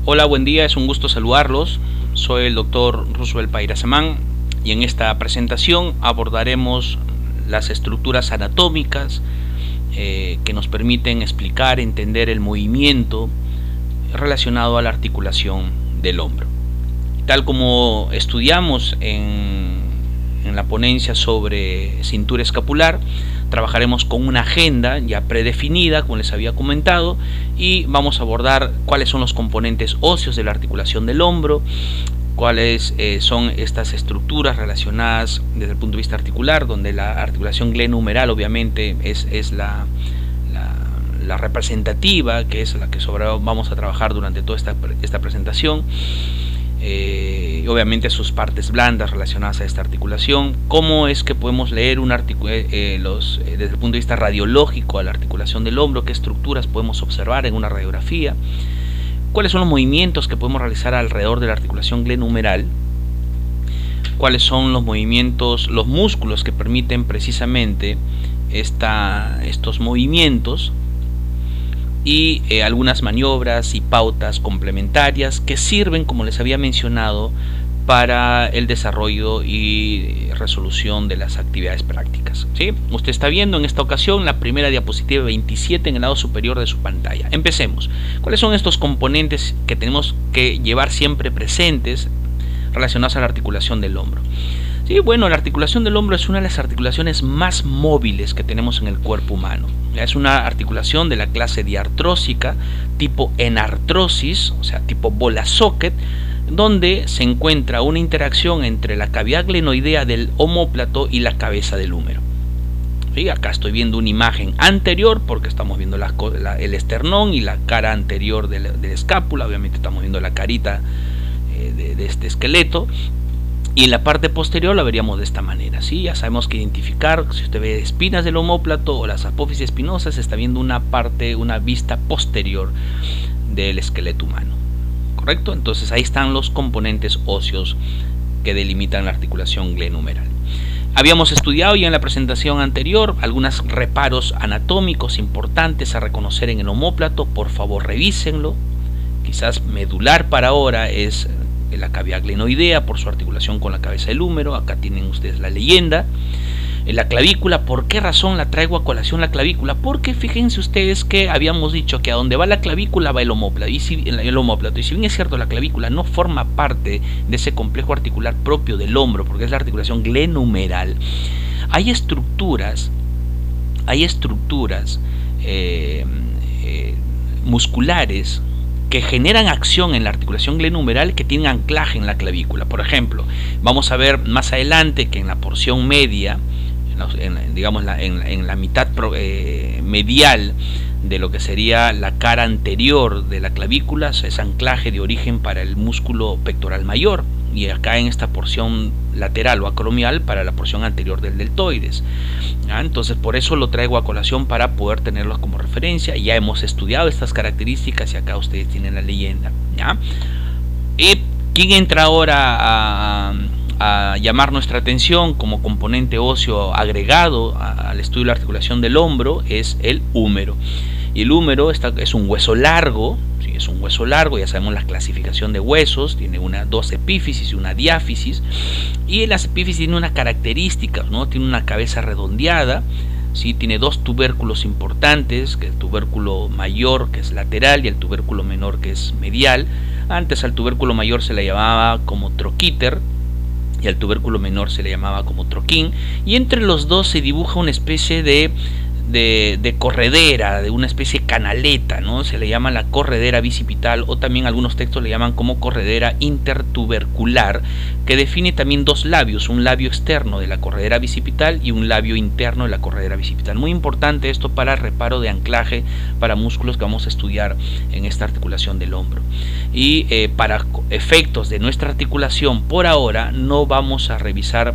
Hola, buen día, es un gusto saludarlos. Soy el doctor Roosevelt Pairasamán y en esta presentación abordaremos las estructuras anatómicas que nos permiten explicar, entender el movimiento relacionado a la articulación del hombro. Tal como estudiamos en la ponencia sobre cintura escapular, trabajaremos con una agenda ya predefinida, como les había comentado, y vamos a abordar cuáles son los componentes óseos de la articulación del hombro, cuáles son estas estructuras relacionadas desde el punto de vista articular, donde la articulación glenohumeral obviamente es la representativa, que es la que vamos a trabajar durante toda esta presentación. Y obviamente sus partes blandas relacionadas a esta articulación, cómo es que podemos leer desde el punto de vista radiológico a la articulación del hombro, qué estructuras podemos observar en una radiografía, cuáles son los movimientos que podemos realizar alrededor de la articulación glenohumeral, cuáles son los movimientos, los músculos que permiten precisamente estos movimientos, y algunas maniobras y pautas complementarias que sirven, como les había mencionado, para el desarrollo y resolución de las actividades prácticas, ¿sí? Usted está viendo en esta ocasión la primera diapositiva 27 en el lado superior de su pantalla. Empecemos. ¿Cuáles son estos componentes que tenemos que llevar siempre presentes relacionados a la articulación del hombro? Sí, bueno, la articulación del hombro es una de las articulaciones más móviles que tenemos en el cuerpo humano. Es una articulación de la clase diartrósica, tipo enartrosis, o sea, tipo bola socket, donde se encuentra una interacción entre la cavidad glenoidea del omóplato y la cabeza del húmero. Sí, acá estoy viendo una imagen anterior porque estamos viendo el esternón y la cara anterior de la escápula. Obviamente estamos viendo la carita de este esqueleto. Y en la parte posterior la veríamos de esta manera, ¿sí? Ya sabemos que identificar, si usted ve espinas del omóplato o las apófisis espinosas, está viendo una vista posterior del esqueleto humano, ¿correcto? Entonces ahí están los componentes óseos que delimitan la articulación glenohumeral. Habíamos estudiado ya en la presentación anterior algunos reparos anatómicos importantes a reconocer en el omóplato. Por favor, revísenlo. Quizás medular para ahora es la cavidad glenoidea por su articulación con la cabeza del húmero. Acá tienen ustedes la leyenda. La clavícula, ¿por qué razón la traigo a colación la clavícula? Porque fíjense ustedes que habíamos dicho que a donde va la clavícula va el omóplato, y si bien es cierto, la clavícula no forma parte de ese complejo articular propio del hombro, porque es la articulación glenohumeral, hay estructuras musculares que generan acción en la articulación glenohumeral que tienen anclaje en la clavícula. Por ejemplo, vamos a ver más adelante que en la porción media, en la mitad medial de lo que sería la cara anterior de la clavícula, es anclaje de origen para el músculo pectoral mayor, y acá en esta porción lateral o acromial para la porción anterior del deltoides. Entonces por eso lo traigo a colación para poder tenerlos como referencia. Ya hemos estudiado estas características y acá ustedes tienen la leyenda, ¿ya? Y ¿quién entra ahora a llamar nuestra atención como componente óseo agregado al estudio de la articulación del hombro? Es el húmero. Y el húmero es un hueso largo, ¿sí? Es un hueso largo, ya sabemos la clasificación de huesos, tiene dos epífisis y una diáfisis, y las epífisis tienen una característica, ¿no? Tiene una cabeza redondeada, ¿sí? Tiene dos tubérculos importantes, que el tubérculo mayor, que es lateral, y el tubérculo menor, que es medial. Antes al tubérculo mayor se le llamaba como troquíter, y al tubérculo menor se le llamaba como troquín, y entre los dos se dibuja una especie de corredera, de una especie de canaleta, ¿no? Se le llama la corredera bicipital, o también algunos textos le llaman como corredera intertubercular, que define también dos labios, un labio externo de la corredera bicipital y un labio interno de la corredera bicipital. Muy importante esto para reparo de anclaje para músculos que vamos a estudiar en esta articulación del hombro. Y para efectos de nuestra articulación, por ahora no vamos a revisar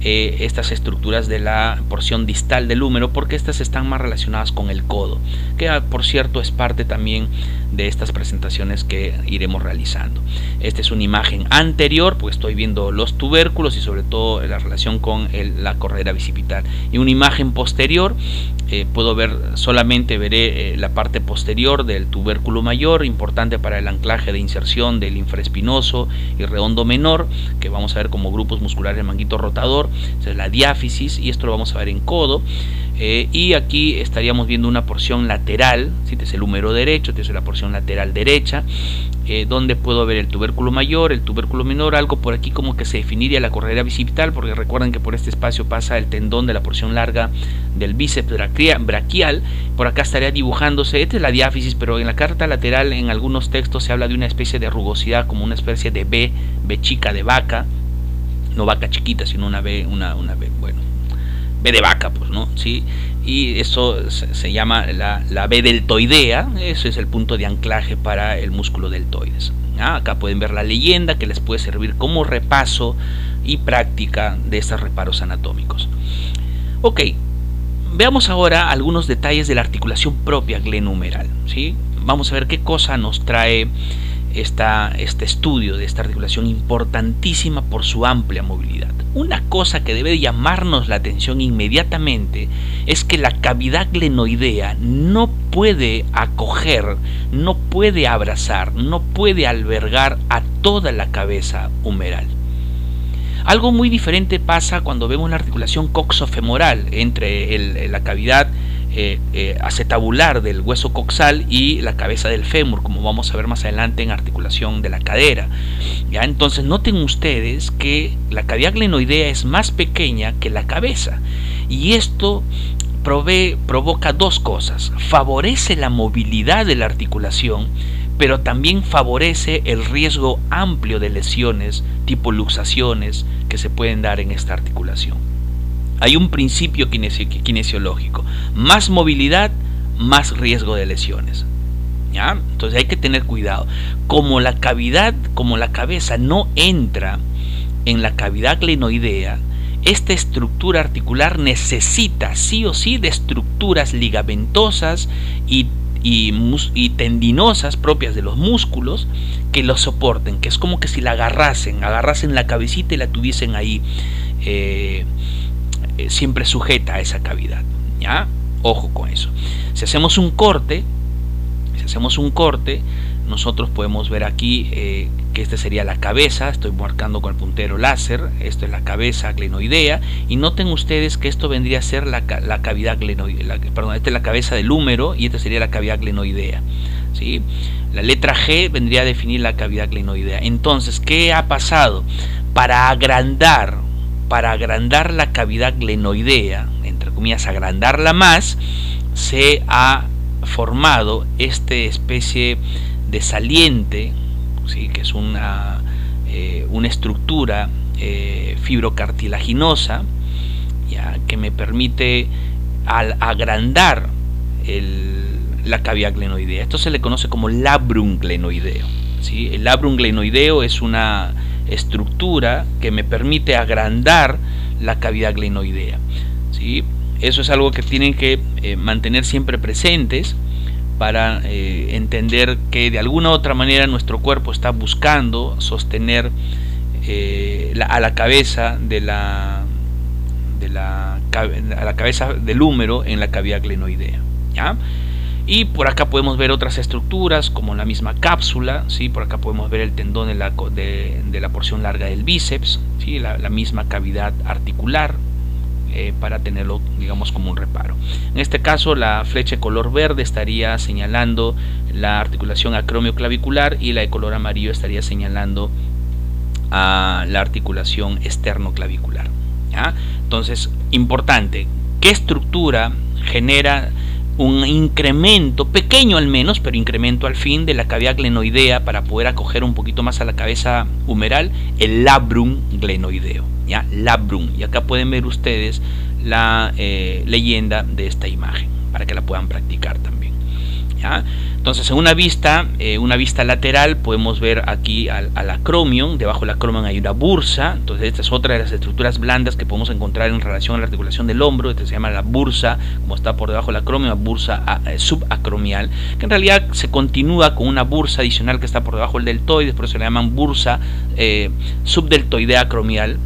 estas estructuras de la porción distal del húmero, porque estas están más relacionadas con el codo, que por cierto es parte también de estas presentaciones que iremos realizando. Esta es una imagen anterior, pues estoy viendo viendo los tubérculos y sobre todo la relación con la corredera bicipital. En una imagen posterior puedo ver, solamente veré la parte posterior del tubérculo mayor, importante para el anclaje de inserción del infraespinoso y redondo menor, que vamos a ver como grupos musculares del manguito rotador. Esa es la diáfisis, y esto lo vamos a ver en codo. Y aquí estaríamos viendo una porción lateral, ¿sí? Este es el húmero derecho, esta es la porción lateral derecha, donde puedo ver el tubérculo mayor, el tubérculo menor, algo por aquí como que se definiría la corredera bicipital, porque recuerden que por este espacio pasa el tendón de la porción larga del bíceps braquial. Por acá estaría dibujándose, esta es la diáfisis, pero en la carta lateral en algunos textos se habla de una especie de rugosidad, como una especie de B chica de vaca, no vaca chiquita, sino una B, bueno, B de vaca, pues, ¿no? ¿Sí? Y eso se llama la B deltoidea. Eso es el punto de anclaje para el músculo deltoides. Acá pueden ver la leyenda, que les puede servir como repaso y práctica de estos reparos anatómicos. Ok, veamos ahora algunos detalles de la articulación propia glenohumeral, ¿sí? Vamos a ver qué cosa nos trae este estudio de esta articulación importantísima por su amplia movilidad. Una cosa que debe llamarnos la atención inmediatamente es que la cavidad glenoidea no puede acoger, no puede abrazar, no puede albergar a toda la cabeza humeral. Algo muy diferente pasa cuando vemos la articulación coxofemoral entre la cavidad acetabular del hueso coxal y la cabeza del fémur, como vamos a ver más adelante en articulación de la cadera. ¿Ya? Entonces noten ustedes que la cavidad glenoidea es más pequeña que la cabeza, y esto provoca dos cosas: favorece la movilidad de la articulación, pero también favorece el riesgo amplio de lesiones tipo luxaciones que se pueden dar en esta articulación. Hay un principio kinesiológico: más movilidad, más riesgo de lesiones. ¿Ya? Entonces hay que tener cuidado. Como la cabeza no entra en la cavidad glenoidea, esta estructura articular necesita sí o sí de estructuras ligamentosas y tendinosas propias de los músculos que lo soporten, que es como que si la agarrasen la cabecita y la tuviesen ahí siempre sujeta a esa cavidad. ¿Ya? Ojo con eso. Si hacemos un corte, nosotros podemos ver aquí que esta sería la cabeza. Estoy marcando con el puntero láser. Esto es la cabeza glenoidea, y noten ustedes que esto vendría a ser la cavidad glenoidea, perdón, esta es la cabeza del húmero y esta sería la cavidad glenoidea, ¿sí? La letra G vendría a definir la cavidad glenoidea. Entonces, ¿qué ha pasado? Para agrandar la cavidad glenoidea, entre comillas, agrandarla más, se ha formado esta especie de saliente, ¿sí? Que es una estructura fibrocartilaginosa, ¿ya? Que me permite al agrandar la cavidad glenoidea. Esto se le conoce como labrum glenoideo, ¿sí? El labrum glenoideo es una estructura que me permite agrandar la cavidad glenoidea, ¿sí? Eso es algo que tienen que mantener siempre presentes para entender que de alguna u otra manera nuestro cuerpo está buscando sostener a la cabeza a la cabeza del húmero en la cavidad glenoidea, ¿ya? Y por acá podemos ver otras estructuras como la misma cápsula, ¿sí? Por acá podemos ver el tendón de la porción larga del bíceps, ¿sí? La misma cavidad articular, para tenerlo, digamos, como un reparo. En este caso, la flecha de color verde estaría señalando la articulación acromioclavicular y la de color amarillo estaría señalando a la articulación esternoclavicular, ¿ya? Entonces, importante, ¿qué estructura genera un incremento, pequeño al menos, pero incremento al fin, de la cavidad glenoidea para poder acoger un poquito más a la cabeza humeral? El labrum glenoideo, ¿ya? Labrum. Y acá pueden ver ustedes la leyenda de esta imagen para que la puedan practicar también, ¿ya? Entonces en una vista lateral podemos ver aquí al acromion. Debajo del acromion hay una bursa. Entonces esta es otra de las estructuras blandas que podemos encontrar en relación a la articulación del hombro. Esta se llama la bursa, como está por debajo del acromion, la bursa subacromial, que en realidad se continúa con una bursa adicional que está por debajo del deltoides, por eso le llaman bursa subdeltoidea acromial,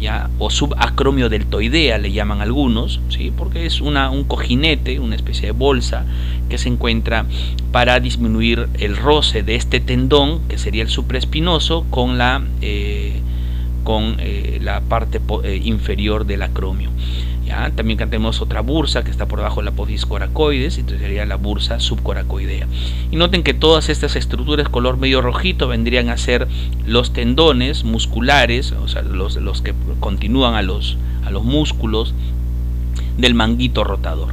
¿ya? O subacromiodeltoidea le llaman algunos, ¿sí? Porque es un cojinete, una especie de bolsa que se encuentra para disminuir el roce de este tendón, que sería el supraespinoso, con la parte inferior del acromio. ¿Ya? También tenemos otra bursa que está por debajo de la apófisis coracoides, entonces sería la bursa subcoracoidea. Y noten que todas estas estructuras color medio rojito vendrían a ser los tendones musculares, o sea, los que continúan a los músculos del manguito rotador,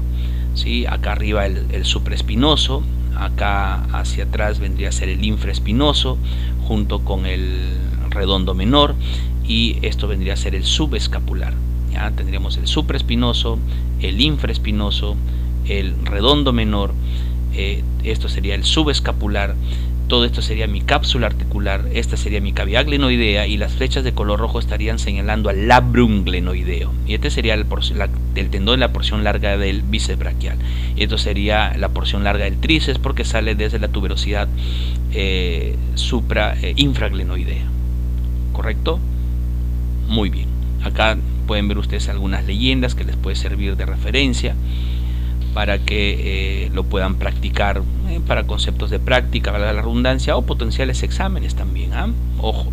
¿sí? Acá arriba el supraespinoso, acá hacia atrás vendría a ser el infraespinoso junto con el redondo menor, y esto vendría a ser el subescapular. ¿Ya? Tendríamos el supraespinoso, el infraespinoso, el redondo menor, esto sería el subescapular, todo esto sería mi cápsula articular, esta sería mi cavidad glenoidea, y las flechas de color rojo estarían señalando al labrum glenoideo, y este sería el tendón de la porción larga del bíceps braquial, y esto sería la porción larga del tríceps porque sale desde la tuberosidad infraglenoidea. ¿Correcto? Muy bien. Acá pueden ver ustedes algunas leyendas que les puede servir de referencia para que lo puedan practicar para conceptos de práctica, valga la redundancia, o potenciales exámenes también. Ojo.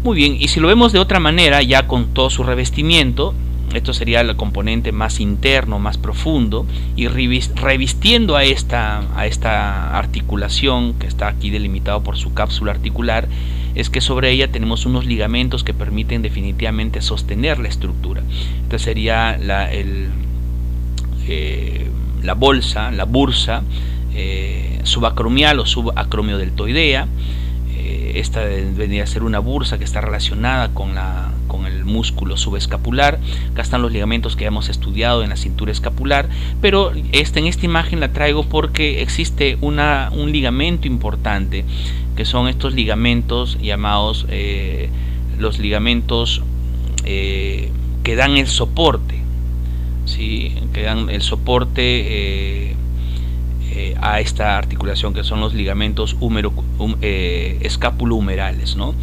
Muy bien, y si lo vemos de otra manera, ya con todo su revestimiento, esto sería el componente más interno, más profundo, y revistiendo a esta articulación que está aquí delimitado por su cápsula articular, es que sobre ella tenemos unos ligamentos que permiten definitivamente sostener la estructura. Esta sería la bursa subacromial o subacromiodeltoidea. Esta vendría a ser una bursa que está relacionada con el músculo subescapular. Acá están los ligamentos que hemos estudiado en la cintura escapular, pero en esta imagen la traigo porque existe un ligamento importante, que son estos ligamentos llamados los ligamentos que dan el soporte, ¿sí? Que dan el soporte a esta articulación, que son los ligamentos escapulohumerales, ¿no?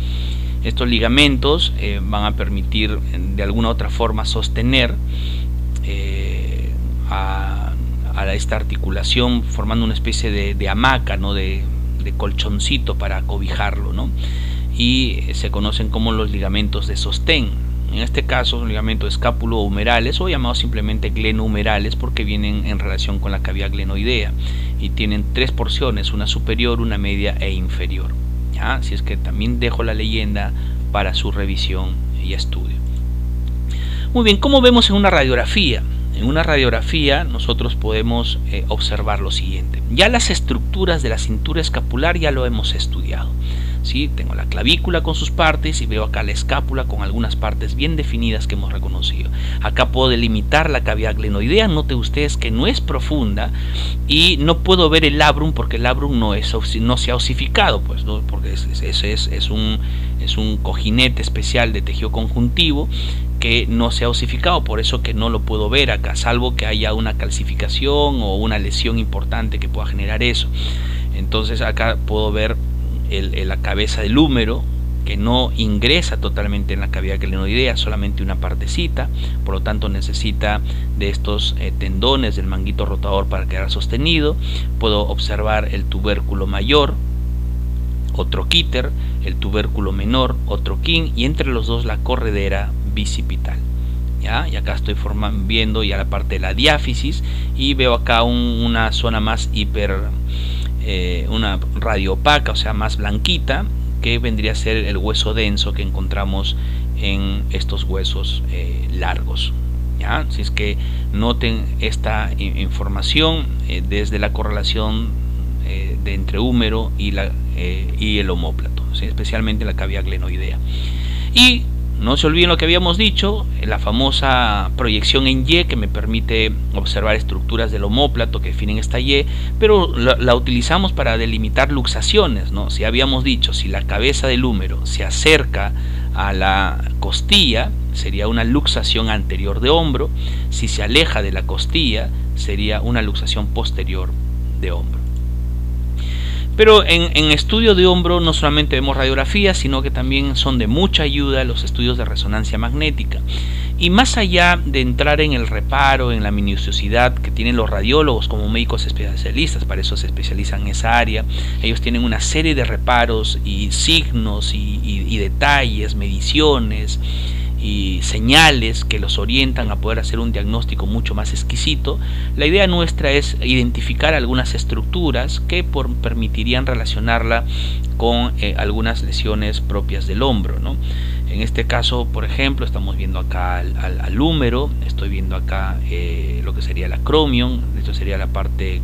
Estos ligamentos van a permitir de alguna u otra forma sostener a esta articulación, formando una especie de hamaca, ¿no? de colchoncito para cobijarlo, ¿no? Y se conocen como los ligamentos de sostén. En este caso son ligamentos escapulohumerales, o llamados simplemente glenohumerales, porque vienen en relación con la cavidad glenoidea y tienen tres porciones, una superior, una media e inferior. ¿Ya? Así es que también dejo la leyenda para su revisión y estudio. Muy bien, ¿cómo vemos en una radiografía? En una radiografía nosotros podemos observar lo siguiente. Ya las estructuras de la cintura escapular ya lo hemos estudiado. ¿Sí? Tengo la clavícula con sus partes y veo acá la escápula con algunas partes bien definidas que hemos reconocido. Acá puedo delimitar la cavidad glenoidea. Noten ustedes que no es profunda, y no puedo ver el labrum porque el labrum no se ha osificado, pues, ¿no? Porque es un cojinete especial de tejido conjuntivo que no se ha osificado, por eso que no lo puedo ver acá, salvo que haya una calcificación o una lesión importante que pueda generar eso. Entonces acá puedo ver la cabeza del húmero, que no ingresa totalmente en la cavidad glenoidea, solamente una partecita, por lo tanto necesita de estos tendones del manguito rotador para quedar sostenido. Puedo observar el tubérculo mayor o troquíter, el tubérculo menor o troquín, y entre los dos la corredera bicipital. ¿Ya? Y acá estoy viendo ya la parte de la diáfisis, y veo acá una zona más una radio opaca, o sea, más blanquita, que vendría a ser el hueso denso que encontramos en estos huesos largos. ¿Ya? Así es que noten esta información desde la correlación de entre húmero y el omóplato, ¿sí? Especialmente la cavidad glenoidea. Y No se olviden lo que habíamos dicho, la famosa proyección en Y, que me permite observar estructuras del omóplato que definen esta Y, pero la utilizamos para delimitar luxaciones, ¿no? Si habíamos dicho, si la cabeza del húmero se acerca a la costilla, sería una luxación anterior de hombro. Si se aleja de la costilla, sería una luxación posterior de hombro. Pero en estudio de hombro no solamente vemos radiografías, sino que también son de mucha ayuda los estudios de resonancia magnética. Y más allá de entrar en el reparo, en la minuciosidad que tienen los radiólogos como médicos especialistas, para eso se especializan en esa área, ellos tienen una serie de reparos y signos y detalles, mediciones y señales que los orientan a poder hacer un diagnóstico mucho más exquisito. La idea nuestra es identificar algunas estructuras que permitirían relacionarla con algunas lesiones propias del hombro, ¿no? En este caso, por ejemplo, estamos viendo acá al húmero, estoy viendo acá lo que sería el acromion, esto sería la parte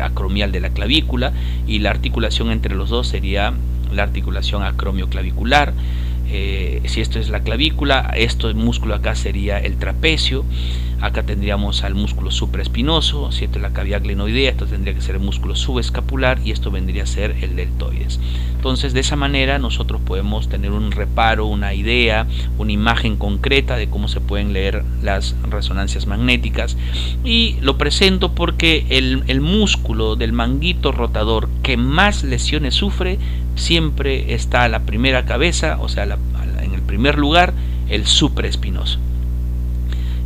acromial de la clavícula, y la articulación entre los dos sería la articulación acromioclavicular. Si esto es la clavícula, esto el músculo acá sería el trapecio, acá tendríamos al músculo supraespinoso, si esto es la cavidad glenoidea, esto tendría que ser el músculo subescapular y esto vendría a ser el deltoides. Entonces, de esa manera nosotros podemos tener un reparo, una idea, una imagen concreta de cómo se pueden leer las resonancias magnéticas, y lo presento porque el músculo del manguito rotador que más lesiones sufre siempre está a la primera cabeza, o sea, en el primer lugar, el supraespinoso.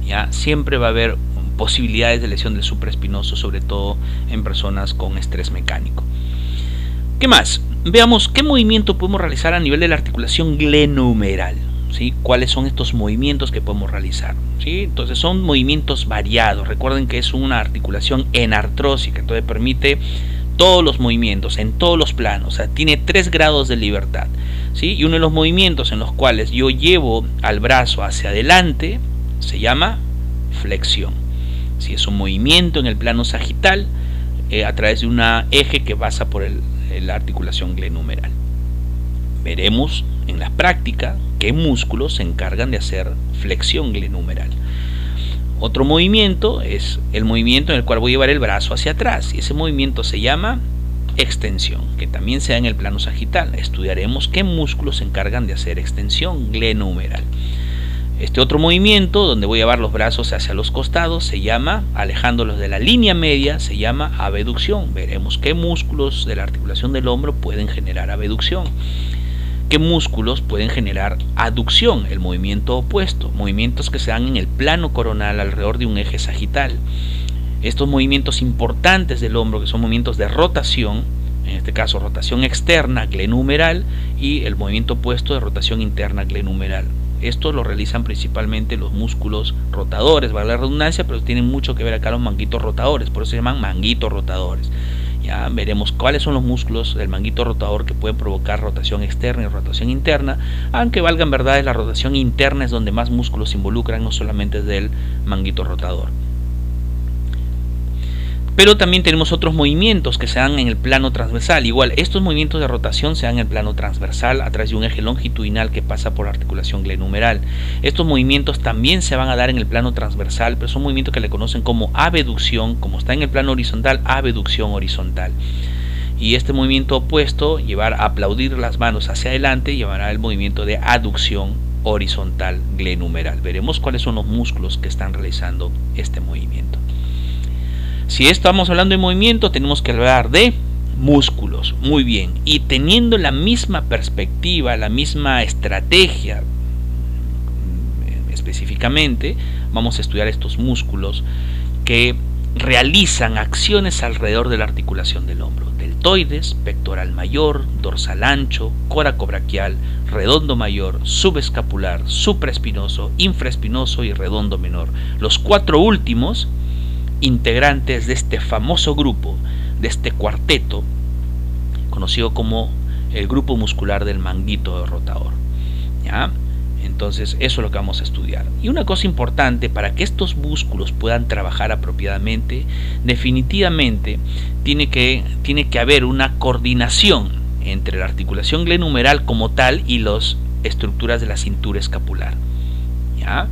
¿Ya? Siempre va a haber posibilidades de lesión del supraespinoso, sobre todo en personas con estrés mecánico. ¿Qué más? Veamos qué movimiento podemos realizar a nivel de la articulación glenohumeral, ¿sí? ¿Cuáles son estos movimientos que podemos realizar? ¿Sí? Entonces son movimientos variados. Recuerden que es una articulación enartrósica, entonces permite todos los movimientos en todos los planos, o sea, tiene 3 grados de libertad, ¿sí? Y uno de los movimientos en los cuales yo llevo al brazo hacia adelante se llama flexión. ¿Sí? Es un movimiento en el plano sagital a través de un eje que pasa por la articulación glenohumeral. Veremos en la práctica qué músculos se encargan de hacer flexión glenohumeral. Otro movimiento es el movimiento en el cual voy a llevar el brazo hacia atrás, y ese movimiento se llama extensión, que también se da en el plano sagital. Estudiaremos qué músculos se encargan de hacer extensión glenohumeral. Este otro movimiento, donde voy a llevar los brazos hacia los costados, se llama, alejándolos de la línea media, se llama abducción. Veremos qué músculos de la articulación del hombro pueden generar abducción. ¿Qué músculos pueden generar aducción? El movimiento opuesto, movimientos que se dan en el plano coronal alrededor de un eje sagital. Estos movimientos importantes del hombro, que son movimientos de rotación, en este caso rotación externa glenohumeral, y el movimiento opuesto de rotación interna glenohumeral. Esto lo realizan principalmente los músculos rotadores, vale la redundancia, pero tienen mucho que ver acá los manguitos rotadores, por eso se llaman manguitos rotadores. Ya veremos cuáles son los músculos del manguito rotador que pueden provocar rotación externa y rotación interna, aunque valgan verdades, la rotación interna es donde más músculos se involucran, no solamente del manguito rotador. Pero también tenemos otros movimientos que se dan en el plano transversal. Igual, estos movimientos de rotación se dan en el plano transversal a través de un eje longitudinal que pasa por la articulación glenohumeral. Estos movimientos también se van a dar en el plano transversal, pero son movimientos que le conocen como abducción, como está en el plano horizontal, abducción horizontal. Y este movimiento opuesto, a aplaudir las manos hacia adelante, llevará el movimiento de aducción horizontal glenohumeral. Veremos cuáles son los músculos que están realizando este movimiento. Si estamos hablando de movimiento, tenemos que hablar de músculos. Muy bien. Y teniendo la misma perspectiva, la misma estrategia, específicamente, vamos a estudiar estos músculos que realizan acciones alrededor de la articulación del hombro. Deltoides, pectoral mayor, dorsal ancho, coracobraquial, redondo mayor, subescapular, supraespinoso, infraespinoso y redondo menor. Los 4 últimos integrantes de este famoso grupo, de este cuarteto, conocido como el grupo muscular del manguito rotador. ¿Ya? Entonces eso es lo que vamos a estudiar. Y una cosa importante, para que estos músculos puedan trabajar apropiadamente, definitivamente tiene que haber una coordinación entre la articulación glenohumeral como tal y los estructuras de la cintura escapular. ¿Ya?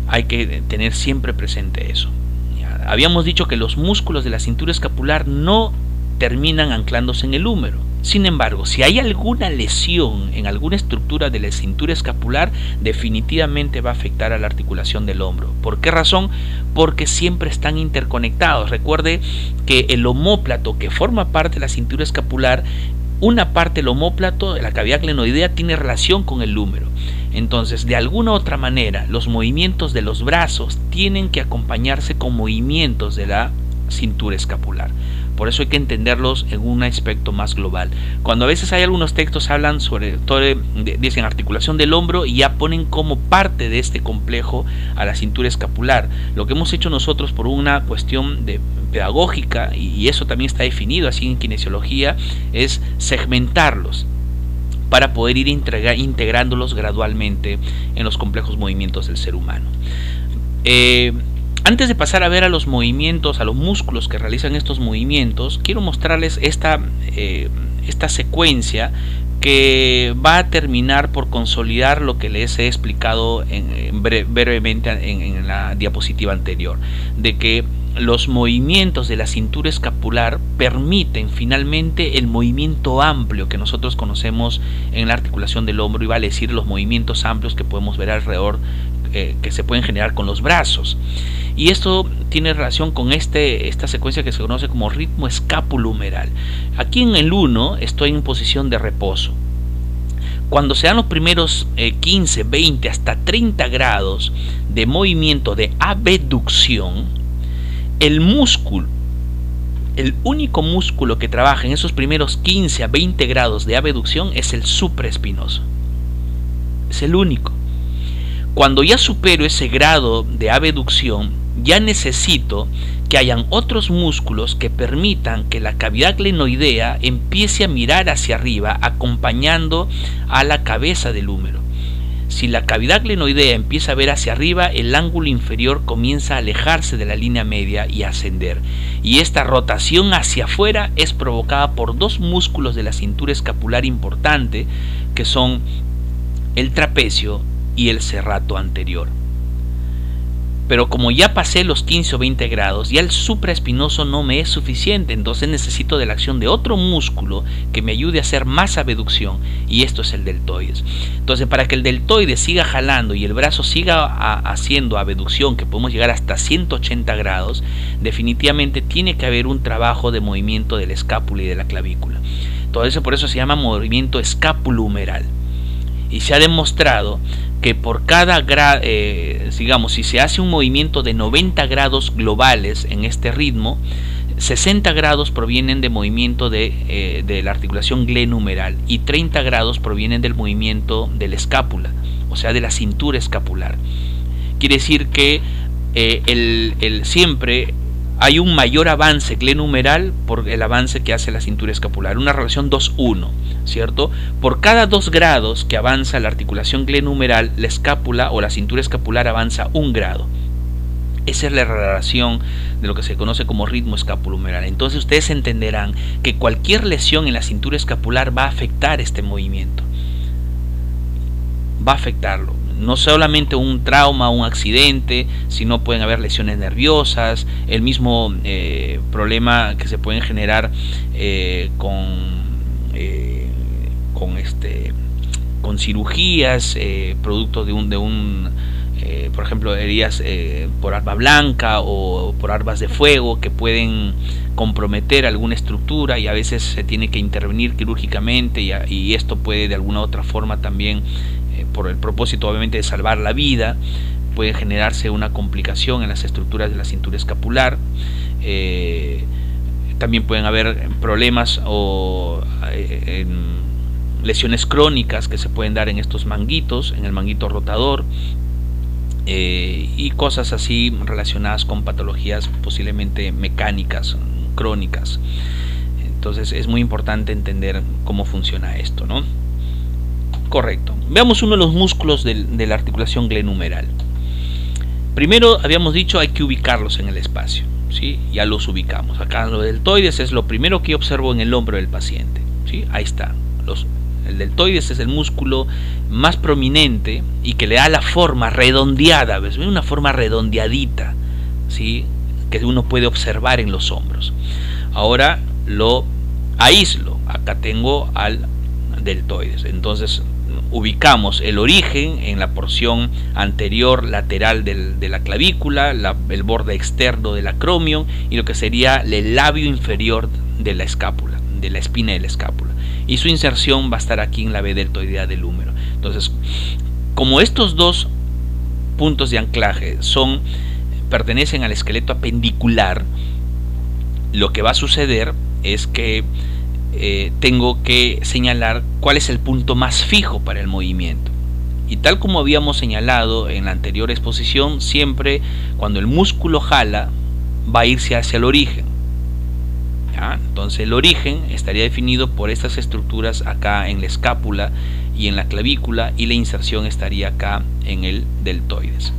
Hay que tener siempre presente eso. ¿Ya? Habíamos dicho que los músculos de la cintura escapular no terminan anclándose en el húmero. Sin embargo, si hay alguna lesión en alguna estructura de la cintura escapular, definitivamente va a afectar a la articulación del hombro. ¿Por qué razón? Porque siempre están interconectados. Recuerde que el omóplato, que forma parte de la cintura escapular, una parte del omóplato, de la cavidad glenoidea, tiene relación con el húmero. Entonces, de alguna u otra manera, los movimientos de los brazos tienen que acompañarse con movimientos de la cintura escapular. Por eso hay que entenderlos en un aspecto más global. Cuando a veces hay algunos textos hablan sobre todo, dicen articulación del hombro, y ya ponen como parte de este complejo a la cintura escapular. Lo que hemos hecho nosotros por una cuestión pedagógica, y eso también está definido así en kinesiología, es segmentarlos para poder ir integrándolos gradualmente en los complejos movimientos del ser humano. Antes de pasar a ver a los movimientos, a los músculos que realizan estos movimientos, quiero mostrarles esta secuencia que va a terminar por consolidar lo que les he explicado brevemente en la diapositiva anterior, de que los movimientos de la cintura escapular permiten finalmente el movimiento amplio que nosotros conocemos en la articulación del hombro, y vale decir los movimientos amplios que podemos ver alrededor, que se pueden generar con los brazos. Y esto tiene relación con esta secuencia que se conoce como ritmo escapulohumeral. Aquí en el 1 estoy en posición de reposo. Cuando se dan los primeros 15, 20 hasta 30 grados de movimiento de abducción, el músculo, el único músculo que trabaja en esos primeros 15 a 20 grados de abducción es el supraespinoso. Es el único. Cuando ya supero ese grado de abducción, ya necesito que hayan otros músculos que permitan que la cavidad glenoidea empiece a mirar hacia arriba, acompañando a la cabeza del húmero. Si la cavidad glenoidea empieza a ver hacia arriba, el ángulo inferior comienza a alejarse de la línea media y a ascender. Y esta rotación hacia afuera es provocada por dos músculos de la cintura escapular importante, que son el trapecio y el serrato anterior. Pero como ya pasé los 15 o 20 grados, ya el supraespinoso no me es suficiente, entonces necesito de la acción de otro músculo que me ayude a hacer más abducción, y esto es el deltoides. Entonces, para que el deltoides siga jalando y el brazo siga haciendo abducción, que podemos llegar hasta 180 grados, definitivamente tiene que haber un trabajo de movimiento de la escápula y de la clavícula. Todo eso, por eso se llama movimiento escapulohumeral. Y se ha demostrado que por cada grado, digamos, si se hace un movimiento de 90 grados globales en este ritmo, 60 grados provienen de movimiento de la articulación glenohumeral y 30 grados provienen del movimiento de la escápula, o sea, de la cintura escapular. Quiere decir que siempre hay un mayor avance glenohumeral por el avance que hace la cintura escapular, una relación 2:1, ¿cierto? Por cada 2 grados que avanza la articulación glenohumeral, la escápula o la cintura escapular avanza 1 grado. Esa es la relación de lo que se conoce como ritmo escapulohumeral. Entonces ustedes entenderán que cualquier lesión en la cintura escapular va a afectar este movimiento. Va a afectarlo. No solamente un trauma o un accidente, sino pueden haber lesiones nerviosas, el mismo problema que se pueden generar con cirugías, producto por ejemplo, heridas por arma blanca o por armas de fuego que pueden comprometer alguna estructura, y a veces se tiene que intervenir quirúrgicamente, y esto puede de alguna u otra forma también, por el propósito obviamente de salvar la vida, puede generarse una complicación en las estructuras de la cintura escapular. También pueden haber problemas o lesiones crónicas que se pueden dar en estos manguitos, en el manguito rotador, y cosas así relacionadas con patologías posiblemente mecánicas, crónicas. Entonces es muy importante entender cómo funciona esto, ¿no? Correcto. Veamos uno de los músculos de la articulación glenohumeral. Primero, habíamos dicho, hay que ubicarlos en el espacio, ¿sí? Ya los ubicamos. Acá los deltoides es lo primero que observo en el hombro del paciente, ¿sí? Ahí está. El deltoides es el músculo más prominente y que le da la forma redondeada, ¿ves? Una forma redondeadita, ¿sí? Que uno puede observar en los hombros. Ahora lo aíslo. Acá tengo al deltoides. Entonces ubicamos el origen en la porción anterior lateral de la clavícula, el borde externo del acromion y lo que sería el labio inferior de la escápula, de la espina de la escápula. Y su inserción va a estar aquí en la B deltoidea del húmero. Entonces, como estos dos puntos de anclaje pertenecen al esqueleto apendicular, lo que va a suceder es que tengo que señalar cuál es el punto más fijo para el movimiento. Y tal como habíamos señalado en la anterior exposición, siempre cuando el músculo jala va a irse hacia el origen. ¿Ya? Entonces el origen estaría definido por estas estructuras acá en la escápula y en la clavícula, y la inserción estaría acá en el deltoides.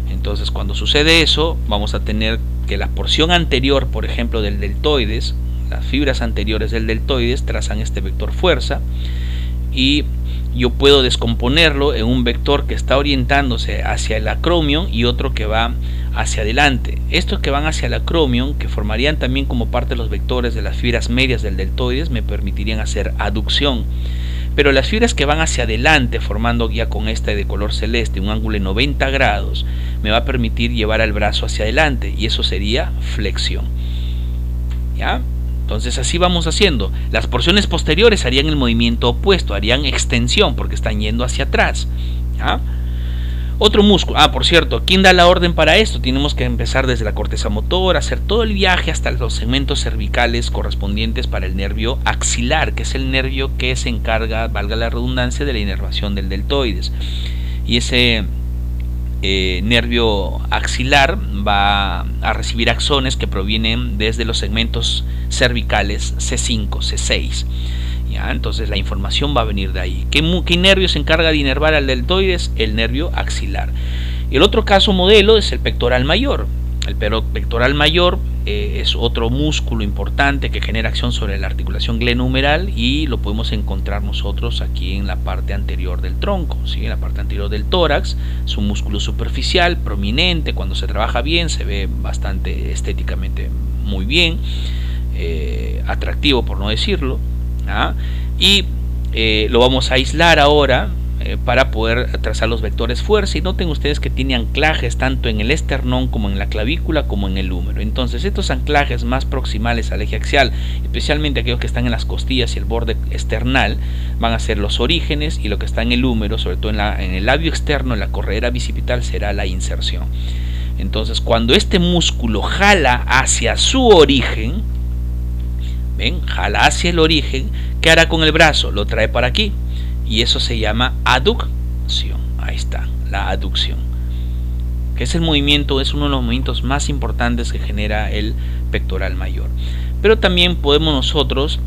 Entonces cuando sucede eso, vamos a tener que la porción anterior, por ejemplo, del deltoides, las fibras anteriores del deltoides trazan este vector fuerza, y yo puedo descomponerlo en un vector que está orientándose hacia el acromion y otro que va hacia adelante. Estos que van hacia el acromion, que formarían también como parte de los vectores de las fibras medias del deltoides, me permitirían hacer aducción. Pero las fibras que van hacia adelante, formando ya con esta de color celeste un ángulo de 90 grados, me va a permitir llevar al brazo hacia adelante, y eso sería flexión. ¿Ya? Entonces así vamos haciendo. Las porciones posteriores harían el movimiento opuesto, harían extensión porque están yendo hacia atrás. ¿Ya? Otro músculo. Por cierto, ¿quién da la orden para esto? Tenemos que empezar desde la corteza motora, hacer todo el viaje hasta los segmentos cervicales correspondientes para el nervio axilar, que es el nervio que se encarga, valga la redundancia, de la inervación del deltoides. Y ese nervio axilar va a recibir axones que provienen desde los segmentos cervicales C5, C6. ¿Ya? Entonces la información va a venir de ahí. ¿Qué nervio se encarga de inervar al deltoides? El nervio axilar. El otro caso modelo es el pectoral mayor. El pectoral mayor es otro músculo importante que genera acción sobre la articulación glenohumeral, y lo podemos encontrar nosotros aquí en la parte anterior del tronco, ¿sí? En la parte anterior del tórax. Es un músculo superficial, prominente. Cuando se trabaja bien se ve bastante estéticamente muy bien, atractivo por no decirlo. Y lo vamos a aislar ahora para poder trazar los vectores fuerza. Y noten ustedes que tiene anclajes tanto en el esternón como en la clavícula como en el húmero. Entonces estos anclajes más proximales al eje axial, especialmente aquellos que están en las costillas y el borde external, van a ser los orígenes, y lo que está en el húmero, sobre todo en el labio externo, en la corredera bicipital, será la inserción. Entonces cuando este músculo jala hacia su origen, ¿ven? Jala hacia el origen, ¿qué hará con el brazo? Lo trae para aquí, y eso se llama aducción. Ahí está, la aducción, que es el movimiento, es uno de los movimientos más importantes que genera el pectoral mayor. Pero también podemos nosotros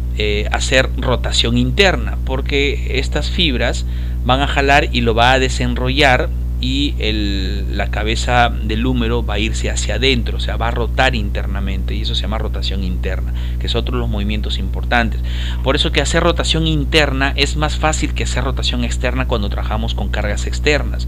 hacer rotación interna, porque estas fibras van a jalar y lo va a desenrollar, y la cabeza del húmero va a irse hacia adentro, o sea, va a rotar internamente, y eso se llama rotación interna, que es otro de los movimientos importantes. Por eso que hacer rotación interna es más fácil que hacer rotación externa cuando trabajamos con cargas externas,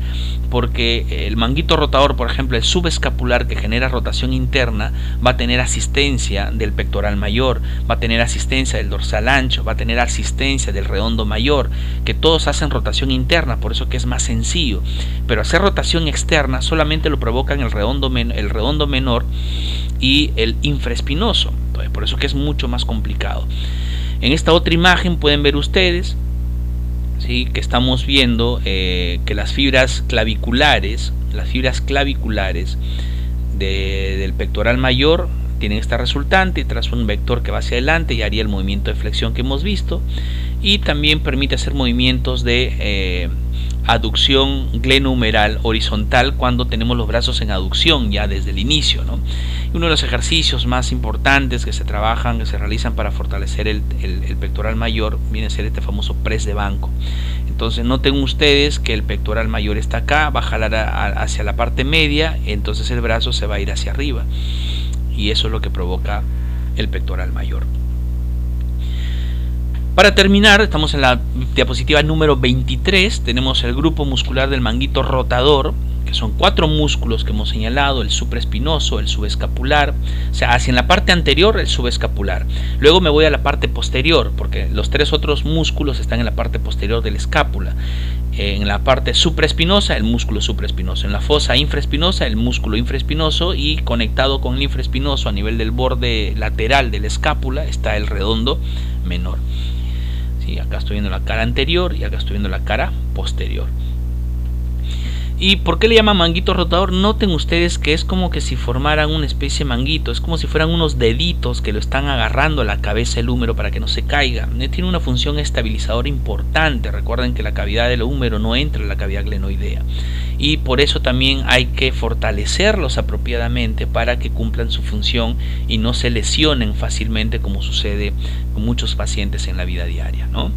porque el manguito rotador, por ejemplo, el subescapular, que genera rotación interna, va a tener asistencia del pectoral mayor, va a tener asistencia del dorsal ancho, va a tener asistencia del redondo mayor, que todos hacen rotación interna, por eso que es más sencillo. Pero hacer rotación externa solamente lo provocan el redondo menor y el infraespinoso. Entonces, por eso que es mucho más complicado. En esta otra imagen pueden ver ustedes, ¿sí?, que estamos viendo que las fibras claviculares del pectoral mayor tienen esta resultante, y tras un vector que va hacia adelante y haría el movimiento de flexión que hemos visto, y también permite hacer movimientos de aducción glenohumeral horizontal cuando tenemos los brazos en aducción ya desde el inicio, ¿no? Y uno de los ejercicios más importantes que se realizan para fortalecer el pectoral mayor viene a ser este famoso press de banco. Entonces noten ustedes que el pectoral mayor está acá, va a jalar hacia la parte media, entonces el brazo se va a ir hacia arriba, y eso es lo que provoca el pectoral mayor. Para terminar, estamos en la diapositiva número 23, tenemos el grupo muscular del manguito rotador, que son 4 músculos que hemos señalado: el supraespinoso, el subescapular, o sea, hacia la parte anterior el subescapular. Luego me voy a la parte posterior, porque los 3 otros músculos están en la parte posterior de la escápula. En la parte supraespinosa, el músculo supraespinoso. En la fosa infraespinosa, el músculo infraespinoso, y conectado con el infraespinoso a nivel del borde lateral de la escápula está el redondo menor. Sí, acá estoy viendo la cara anterior y acá estoy viendo la cara posterior. ¿Y por qué le llaman manguito rotador? Noten ustedes que es como que si formaran una especie de manguito, es como si fueran unos deditos que lo están agarrando a la cabeza del húmero para que no se caiga. Tiene una función estabilizadora importante. Recuerden que la cavidad del húmero no entra en la cavidad glenoidea, y por eso también hay que fortalecerlos apropiadamente para que cumplan su función y no se lesionen fácilmente, como sucede con muchos pacientes en la vida diaria, ¿no?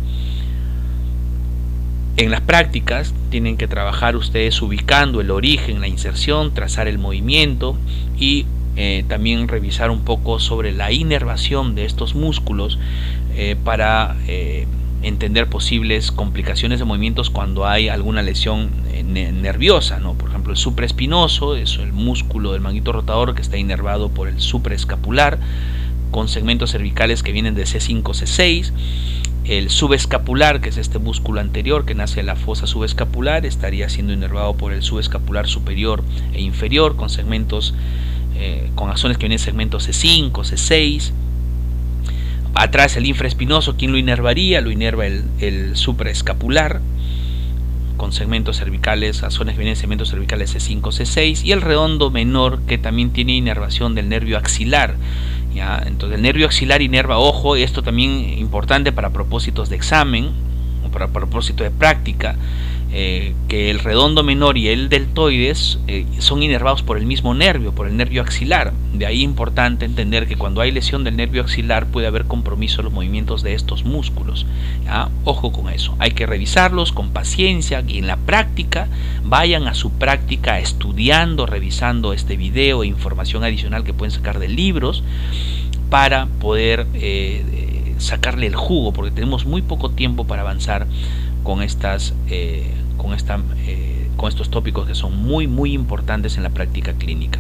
En las prácticas tienen que trabajar ustedes ubicando el origen, la inserción, trazar el movimiento y también revisar un poco sobre la inervación de estos músculos para entender posibles complicaciones de movimientos cuando hay alguna lesión nerviosa, ¿no? Por ejemplo, el supraespinoso es el músculo del manguito rotador que está inervado por el supraescapular, con segmentos cervicales que vienen de C5, C6. El subescapular, que es este músculo anterior que nace en la fosa subescapular, estaría siendo inervado por el subescapular superior e inferior, con segmentos, con axones que vienen en segmentos C5, C6. Atrás el infraespinoso, ¿quién lo inervaría? Lo inerva el supraescapular, con segmentos cervicales, axones que vienen en segmentos cervicales C5, C6. Y el redondo menor, que también tiene inervación del nervio axilar. ¿Ya? Entonces el nervio axilar inerva, ojo, y esto también importante para propósitos de examen o para propósito de práctica, que el redondo menor y el deltoides son inervados por el mismo nervio, por el nervio axilar. De ahí importante entender que cuando hay lesión del nervio axilar puede haber compromiso en los movimientos de estos músculos. ¿Ya? Ojo con eso, hay que revisarlos con paciencia, y en la práctica vayan a su práctica estudiando, revisando este video e información adicional que pueden sacar de libros para poder sacarle el jugo, porque tenemos muy poco tiempo para avanzar con estos tópicos que son muy importantes en la práctica clínica.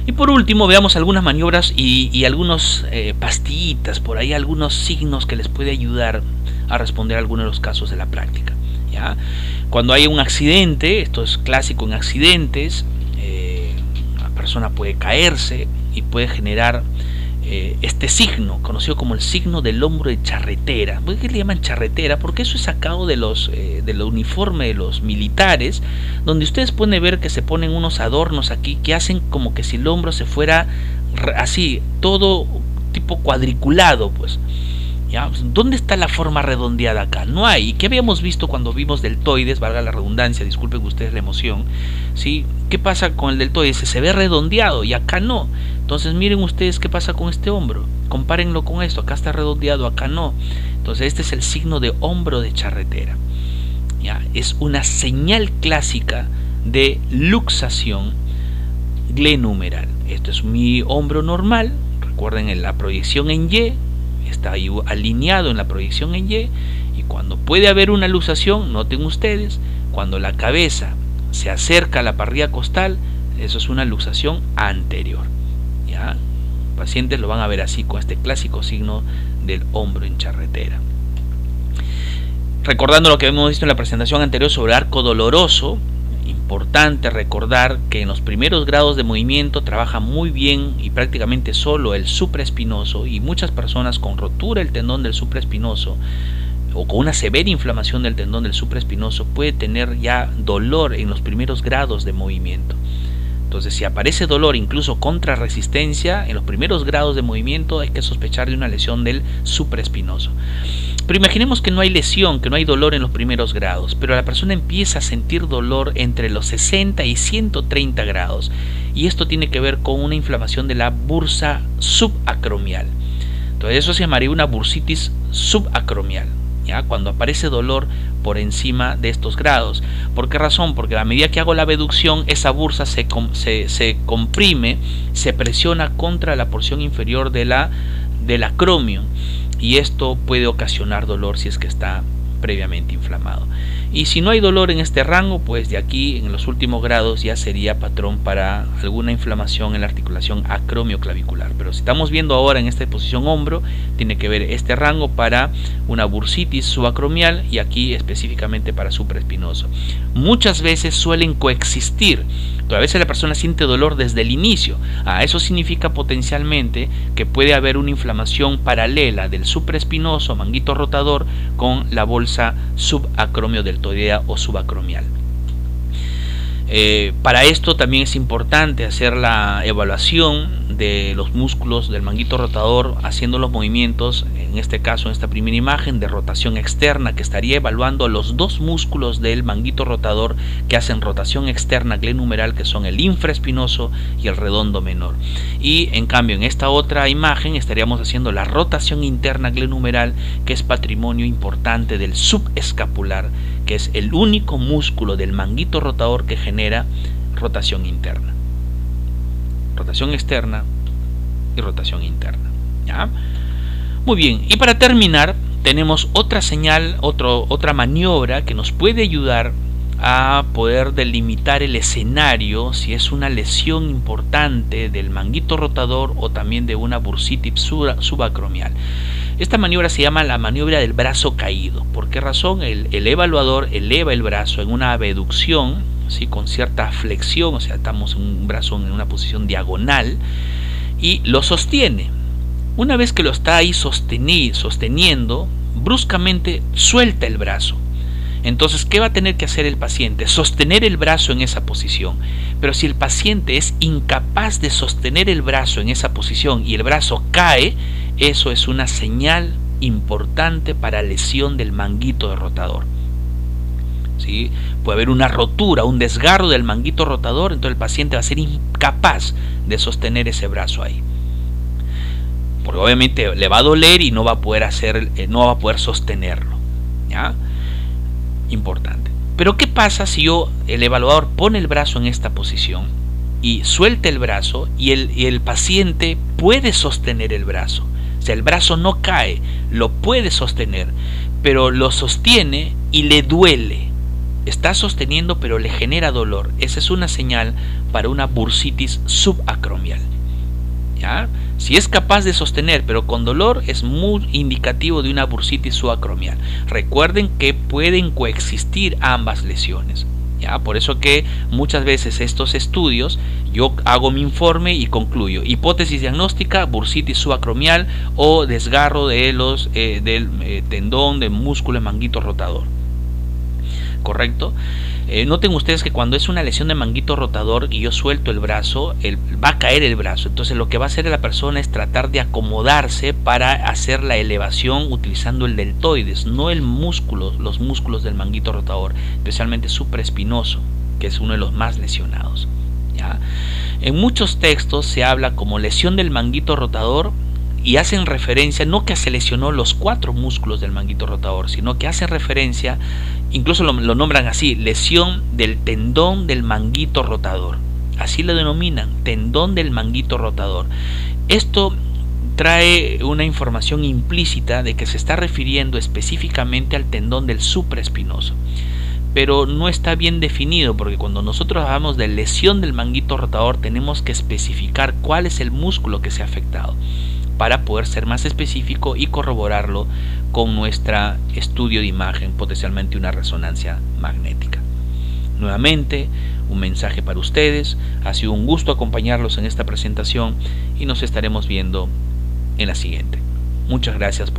Y por último, veamos algunas maniobras y algunos pastillitas, por ahí algunos signos que les puede ayudar a responder a algunos de los casos de la práctica. ¿Ya? Cuando hay un accidente, esto es clásico en accidentes, la persona puede caerse y puede generar este signo, conocido como el signo del hombro de charretera. ¿Por qué le llaman charretera? Porque eso es sacado de del uniforme de los militares, donde ustedes pueden ver que se ponen unos adornos aquí que hacen como que si el hombro se fuera así, todo tipo cuadriculado, pues. ¿Ya? ¿Dónde está la forma redondeada acá? No hay. ¿Y qué habíamos visto cuando vimos deltoides? Valga la redundancia, disculpen ustedes la emoción, ¿sí? ¿Qué pasa con el deltoides? Se ve redondeado y acá no. Entonces miren ustedes qué pasa con este hombro. Compárenlo con esto. Acá está redondeado, acá no. Entonces este es el signo de hombro de charretera. ¿Ya? Es una señal clásica de luxación glenumeral. Esto es mi hombro normal. Recuerden en la proyección en Y. Está ahí alineado en la proyección en Y, y cuando puede haber una luxación, noten ustedes, cuando la cabeza se acerca a la parrilla costal, eso es una luxación anterior. ¿Ya? Pacientes lo van a ver así, con este clásico signo del hombro en charretera. Recordando lo que hemos visto en la presentación anterior sobre arco doloroso, importante recordar que en los primeros grados de movimiento trabaja muy bien y prácticamente solo el supraespinoso, y muchas personas con rotura del tendón del supraespinoso o con una severa inflamación del tendón del supraespinoso puede tener ya dolor en los primeros grados de movimiento. Entonces, si aparece dolor, incluso contra resistencia, en los primeros grados de movimiento hay que sospechar de una lesión del supraespinoso. Pero imaginemos que no hay lesión, que no hay dolor en los primeros grados, pero la persona empieza a sentir dolor entre los 60 y 130 grados. Y esto tiene que ver con una inflamación de la bursa subacromial. Entonces eso se llamaría una bursitis subacromial, ¿ya? Cuando aparece dolor por encima de estos grados. ¿Por qué razón? Porque a medida que hago la abducción, esa bursa se comprime, se presiona contra la porción inferior del acromio. y esto puede ocasionar dolor si es que está previamente inflamado. Y si no hay dolor en este rango, pues de aquí en los últimos grados ya sería patrón para alguna inflamación en la articulación acromioclavicular. Pero si estamos viendo ahora en esta posición hombro, tiene que ver este rango para una bursitis subacromial y aquí específicamente para supraespinoso. Muchas veces suelen coexistir. A veces la persona siente dolor desde el inicio. Eso significa potencialmente que puede haber una inflamación paralela del supraespinoso, manguito rotador, con la bolsa subacromiodeltoidea o subacromial. Para esto también es importante hacer la evaluación de los músculos del manguito rotador, haciendo los movimientos, en este caso en esta primera imagen, de rotación externa, que estaría evaluando los dos músculos del manguito rotador que hacen rotación externa glenumeral, que son el infraespinoso y el redondo menor. Y en cambio en esta otra imagen estaríamos haciendo la rotación interna glenumeral, que es patrimonio importante del subescapular, que es el único músculo del manguito rotador que genera rotación interna. Rotación externa y rotación interna. ¿Ya? Muy bien, y para terminar tenemos otra señal, otra maniobra que nos puede ayudar a poder delimitar el escenario si es una lesión importante del manguito rotador o también de una bursitis subacromial. Esta maniobra se llama la maniobra del brazo caído. ¿Por qué razón? El evaluador eleva el brazo en una abducción, ¿sí?, con cierta flexión, o sea, estamos en un brazo en una posición diagonal y lo sostiene. Una vez que lo está ahí sosteniendo, bruscamente suelta el brazo. Entonces, ¿qué va a tener que hacer el paciente? Sostener el brazo en esa posición. Pero si el paciente es incapaz de sostener el brazo en esa posición y el brazo cae, eso es una señal importante para lesión del manguito rotador. ¿Sí? Puede haber una rotura, un desgarro del manguito rotador, entonces el paciente va a ser incapaz de sostener ese brazo ahí. Porque obviamente le va a doler y no va a poder sostenerlo. ¿Ya? Importante. Pero ¿qué pasa si el evaluador pone el brazo en esta posición y suelta el brazo y el paciente puede sostener el brazo? O sea, el brazo no cae, lo puede sostener, pero lo sostiene y le duele. Está sosteniendo pero le genera dolor. Esa es una señal para una bursitis subacromial. ¿Ya? Si es capaz de sostener pero con dolor, es muy indicativo de una bursitis subacromial. Recuerden que pueden coexistir ambas lesiones. ¿Ya? Por eso que muchas veces estos estudios, yo hago mi informe y concluyo: hipótesis diagnóstica, bursitis subacromial o desgarro de del tendón del músculo de manguito rotador. ¿Correcto? Noten ustedes que cuando es una lesión de manguito rotador y yo suelto el brazo, va a caer el brazo. Entonces lo que va a hacer la persona es tratar de acomodarse para hacer la elevación utilizando el deltoides, no los músculos del manguito rotador, especialmente supraespinoso, que es uno de los más lesionados. ¿Ya? En muchos textos se habla como lesión del manguito rotador y hacen referencia, no que se lesionó los 4 músculos del manguito rotador, sino que hacen referencia, incluso lo nombran así, lesión del tendón del manguito rotador. Así lo denominan, tendón del manguito rotador. Esto trae una información implícita de que se está refiriendo específicamente al tendón del supraespinoso. Pero no está bien definido, porque cuando nosotros hablamos de lesión del manguito rotador tenemos que especificar cuál es el músculo que se ha afectado, para poder ser más específico y corroborarlo con nuestro estudio de imagen, potencialmente una resonancia magnética. Nuevamente, un mensaje para ustedes. Ha sido un gusto acompañarlos en esta presentación y nos estaremos viendo en la siguiente. Muchas gracias.